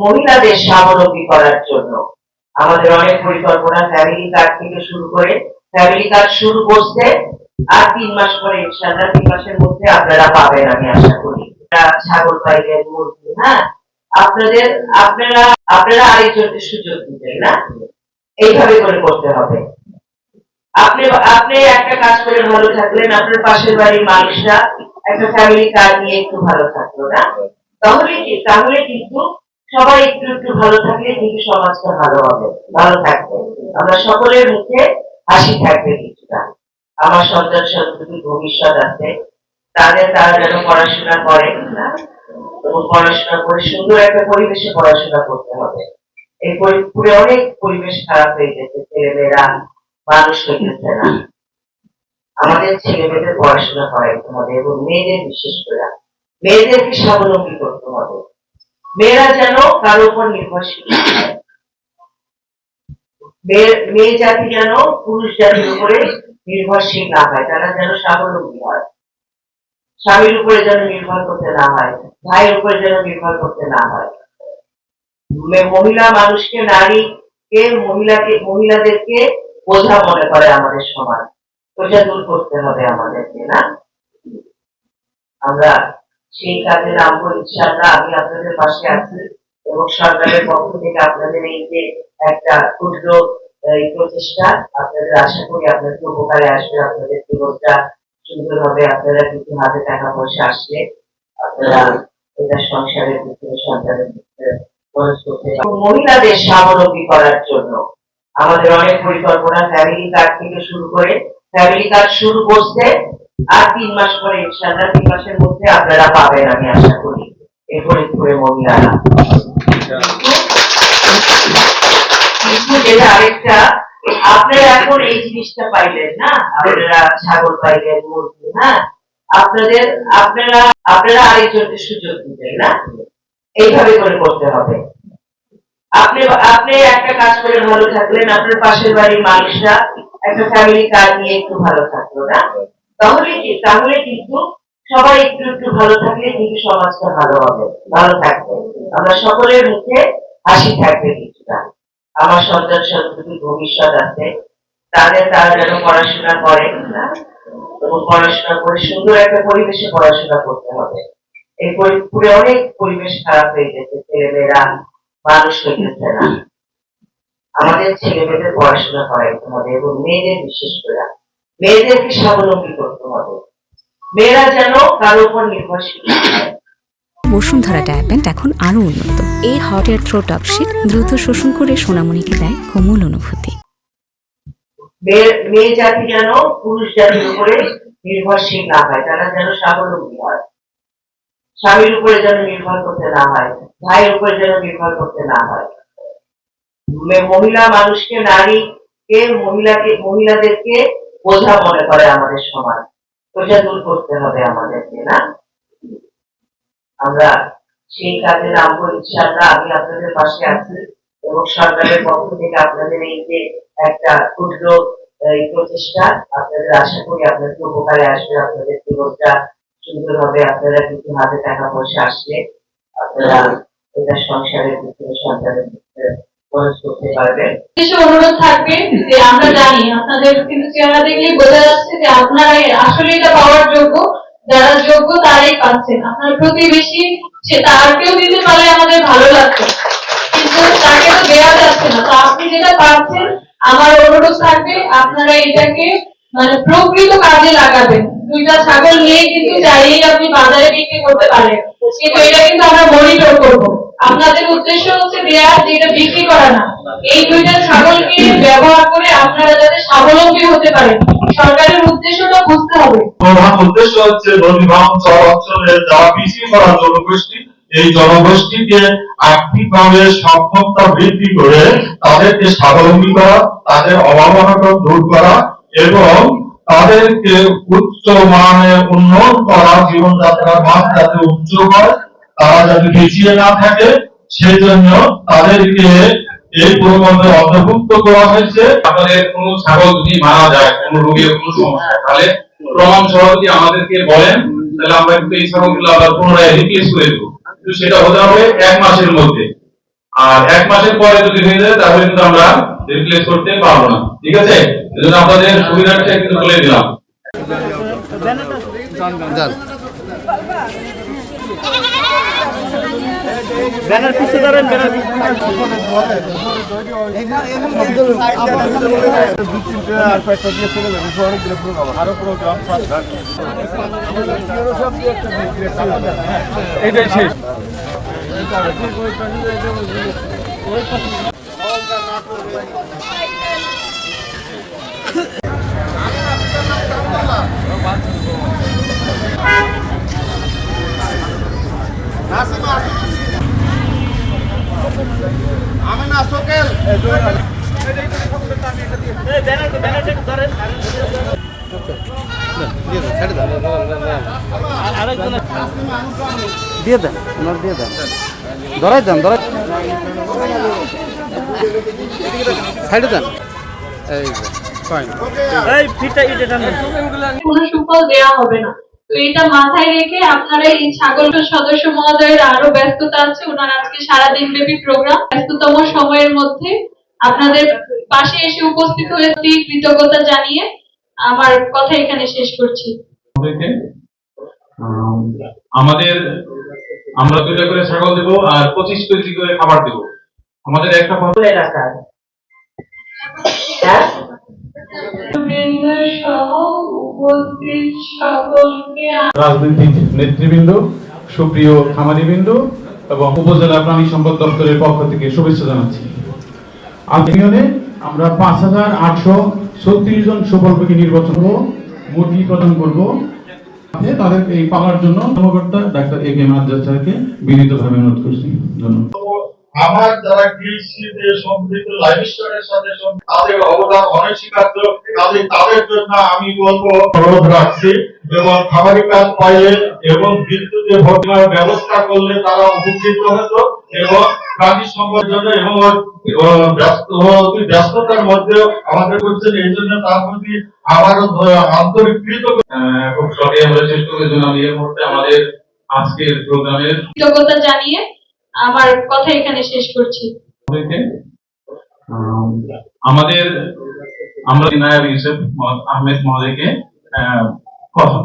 মহিলাদের স্বাবলম্বী করার জন্য আমাদের অনেক পরিকল্পনা, ফ্যামিলি কার্ড থেকে শুরু করে ফ্যামিলি কার্ড শুরু করছে, আর ৩ মাস পরে ইনশাআল্লাহ ৩ মাসের মধ্যে আপনারা পাবেন আমি আশা করি। ছাগল পাইলেন, মুরগি, হ্যাঁ, আপনাদের আপনারা আপনারা আরেকজনকে সুযোগ দিবেন না, এইভাবে করে করতে হবে। আপনি আপনি একটা কাজ করে ভালো থাকলেন, আপনার পাশের বাড়ির মানুষরা একটা ফ্যামিলি কার্ড নিয়ে একটু ভালো থাকলো না, তাহলে কিন্তু সবাই একটু একটু ভালো থাকলে কিন্তু সমাজটা ভালো হবে, ভালো থাকবে, আমরা সকলের মুখে হাসি থাকবে কিছুটা। আমার সন্তান সন্ততি ভবিষ্যৎ আছে, তারা যেন পড়াশোনা করেন না, এবং পড়াশোনা করে সুন্দর একটা পরিবেশে পড়াশোনা করতে হবে। এই পুরো অনেক পরিবেশ খারাপ হয়ে গেছে, ছেলেমেয়েরা মানুষ হইতেছে না। আমাদের ছেলে মেয়েদের পড়াশোনা করাইতে হবে, এবং মেয়েদের বিশেষ করে মেয়েদেরকে স্বাবলম্বী করতে হবে। মেয়েরা যেন কারো উপর নির্ভরশীল হয়, মেয়ে জাতি যেন পুরুষ জাতির উপরে নির্ভরশীল না হয়, তারা যেন স্বাবলম্বী হয়, স্বামীর উপরে যেন নির্ভর করতে না হয়, ভাইয়ের উপরে যেন নির্ভর করতে না হয়। মহিলা মানুষকে, নারীকে, মহিলাদেরকে বোঝা মনে করে আমাদের সমাজ, ওটা দূর করতে হবে আমাদেরকে, না? আমরা সেই কাজে নামবো ইনশাআল্লাহ। আমি আপনাদের পাশে আছি, এবং সরকারের পক্ষ থেকে আপনাদের এই যে একটা ক্ষুদ্র প্রচেষ্টা, আপনাদের আশা করি আপনাদের উপকারে আসবে, আপনাদের জীবনটা সুন্দর হবে, আপনারা কিছু হাতে টাকা পয়সা আসলে আপনারা এটা সংসারের ভিতরে, সন্তানের ভিতরে খরচ করতে পারেন। মহিলাদের স্বাবলম্বী করার জন্য আমাদের অনেক পরিকল্পনা, ফ্যামিলি কার্ড থেকে শুরু করে ফ্যামিলি কার্ড শুরু করছে, আর ৩ মাস পরে ইনশাআল্লাহ ৩ মাসের মধ্যে আপনারা পাবেন আমি আশা করি, এই ফরিদপুরের মহিলারা। কিন্তু যেটা আরেকটা, আপনারা এখন এই জিনিসটা পাইলেন না, আপনারা ছাগল পাইলেন, মুরগি, হ্যাঁ, আপনারা আরেকজনকে সুযোগ দিবেন না, এইভাবে করে করতে হবে। আপনি একটা কাজ করে ভালো থাকলেন, আপনার পাশের বাড়ির মানুষরা একটা ফ্যামিলি কার্ড নিয়ে একটু ভালো থাকলো না, তাহলে কিন্তু সবাই একটু একটু ভালো থাকলে কিন্তু সমাজটা ভালো হবে, ভালো থাকবে, আমরা সকলের মুখে হাসি থাকবে কিছুটা। আমার সন্তান সন্ততি ভবিষ্যৎ আছে, তারা যেন পড়াশোনা করেন না, এবং পড়াশোনা করে সুন্দর একটা পরিবেশে পড়াশোনা করতে হবে। এই পুরো অনেক পরিবেশ খারাপ হয়ে গেছে, ছেলেমেয়েরা মানুষ হইতেছে না। আমাদের ছেলে মেয়েদের পড়াশোনা করাইতে হবে, এবং মেয়েদের বিশেষ করে মেয়েদেরকে স্বাবলম্বী করতে হবে। মেয়েরা যেন কারো উপর নির্ভরশীল হয়। বসুন্ধরা ডায়াপেন্ট এখন আরো উন্নত। এই হট এয়ার থ্রো টপশিট দ্রুত শোষণ করে সোনামণিকে দেয় কোমল অনুভূতি। মেয়ে জাতি যেন পুরুষ জাতির উপরে নির্ভরশীল না হয়, তারা যেন স্বাবলম্বী হয়, স্বামীর উপরে যেন নির্ভর করতে না হয়, ভাইয়ের উপরে যেন নির্ভর করতে না হয়। মহিলা মানুষকে, নারীকে, মহিলাদেরকে বোঝা মনে করে আমাদের সমাজ, ওটা দূর করতে হবে আমাদেরকে, না? আমরা সেই কাজে নামবো ইনশাআল্লাহ। আমি আপনাদের পাশে আছি, এবং সরকারের পক্ষ থেকে আপনাদের এই যে একটা ক্ষুদ্র প্রচেষ্টা, আপনাদের আশা করি আপনাদের উপকারে আসবে, আপনাদের জীবনটা সুন্দর হবে, আপনারা কিছু হাতে টাকা পয়সা আসলে আপনারা এটা সংসারের ভিতরে, সন্তানের ভিতরে খরচ করতে পারবেন। অনুরোধ থাকবে যে আমরা জানি আপনাদের কিন্তু চেহারা দেখলেই বোঝা যাচ্ছে যে আপনারা আসলে এটা পাওয়ার যোগ্য, যারা যোগ্য তারাই পাচ্ছেন। আপনার প্রতিবেশী সে তারকেও দিতে পারলে আমাদের ভালো লাগতো, কিন্তু তাকে তো দেওয়া যাচ্ছে না। তো আপনি যেটা পাচ্ছেন, আমার অনুরোধ থাকবে আপনারা এটাকে মানে প্রকৃত কাজে লাগাবেন। 2টা ছাগল নিয়ে কিন্তু চাইলেই আপনি বাজারে বিক্রি করতে পারেন, কিন্তু এটা কিন্তু আমরা মনিটর করবো। আপনাদের উদ্দেশ্য হচ্ছে দেয়া, যেটা বিক্রি করা না। এই 2টা ছাগলকে ব্যবহার করে আপনারা যাতে স্বাবলম্বী হতে পারেন, সরকারের উদ্দেশ্যটা বুঝতে হবে। প্রধান উদ্দেশ্য হচ্ছে নদীবাঞ্চল অঞ্চলের যারা পিছিয়ে পড়া জনগোষ্ঠী, এই জনগোষ্ঠীকে আর্থিকভাবে সক্ষমতা বৃদ্ধি করে তাদেরকে স্বাবলম্বী করা, তাদের অভাব-অনটন দূর করা, এবং তাদেরকে উচ্চ মানে উন্নয়ন করা, জীবনযাত্রার মান যাতে উচ্চ হয়, তারা যাতে পিছিয়ে না থাকে, সেই জন্য তাদেরকে এই প্রকল্পে অন্তর্ভুক্ত করা হয়েছে। আমাদের কোনো ছাগল যদি মারা যায়, কোনো রোগের কোনো সমস্যা, তাহলে প্রমাণ সহ যদি আমাদেরকে বলেন, তাহলে আমরা কিন্তু এই ছাগলগুলো আবার পুনরায় রিপ্লেস করে দেবো। কিন্তু সেটা হতে হবে 1 মাসের মধ্যে। আর 1 মাসের পরে যদি হয়ে যায় তাহলে কিন্তু আমরা রিপ্লেস করতে পারবো না, ঠিক আছে? এজন্য আপনাদের সুবিধার্থে কিন্তু বলে দিলাম। ব্যানার পিছিয়ে দাঁড়ান, ব্যানার এইটাই শেষ। আমি না সোকেল দিয়ে দেন, ওনার দিয়ে দেন, ধরাই দেন, ধরাই সাইডে দেন। এই যে ফাইন, এই ফিটটা ইটে টান দেন। কোনো সুফল দেওয়া হবে না। তো এটা মাথায় রেখে আপনারা এই ছাগল সদস্য মহোদয়ের আরো ব্যস্ততা আছে, ওনার আজকে সারাদিন ব্যাপী প্রোগ্রাম, ব্যস্ততম সময়ের মধ্যে আপনাদের পাশে এসে উপস্থিত হয়েছি কৃতজ্ঞতা জানিয়ে আমার কথা এখানে শেষ করছি। আমাদের আমরা 2টা করে ছাগল দেব আর 25 কেজি করে খাবার দেব। আমাদের একটা বলে রাখার হ্যাঁ বৃন্দ সহ উপস্থিত সকলকে রাজনৈতিক নেতৃবৃন্দ, সুপ্রিয় খামারিবৃন্দ এবং উপজেলা প্রাণী সম্পদ দপ্তরের পক্ষ থেকে শুভেচ্ছা জানাচ্ছি। আজ ইউনিয়নে আমরা 5836 জন সুফলভোগী নির্বাচন করব, মুরগি প্রদান করব। তাদের এই পাওয়ার জন্য কর্মকর্তা ডাক্তার এ কে মাজ্জাদ স্যারকে বিনীতভাবে অনুরোধ করছি। ধন্যবাদ। আমার যারা কৃষিতে সম্পৃক্ত লাইভস্টকের সাথে তাদের অবদান অনস্বীকার্য, তাদের জন্য আমি বলবো অনুরোধ রাখছি এবং খামারি কাজ পাইলে এবং বিদ্যুতের ভোটের ব্যবস্থা করলে তারা উপকৃত হতো এবং প্রাণী সম্পদের জন্য এবং ব্যস্ততার মধ্যেও আমাদের করছেন, এই জন্য তার প্রতি আমারও আন্তরিক খুব শর্টে আমরা চেষ্টা করে জানাবো এই মুহূর্তে আমাদের আজকের প্রোগ্রামের কৃতজ্ঞতা জানিয়ে আমার কথা এখানে শেষ করছি। আমাদের আমরা নায়েব ইউসুফ আহমেদ মহোদয়কে কথা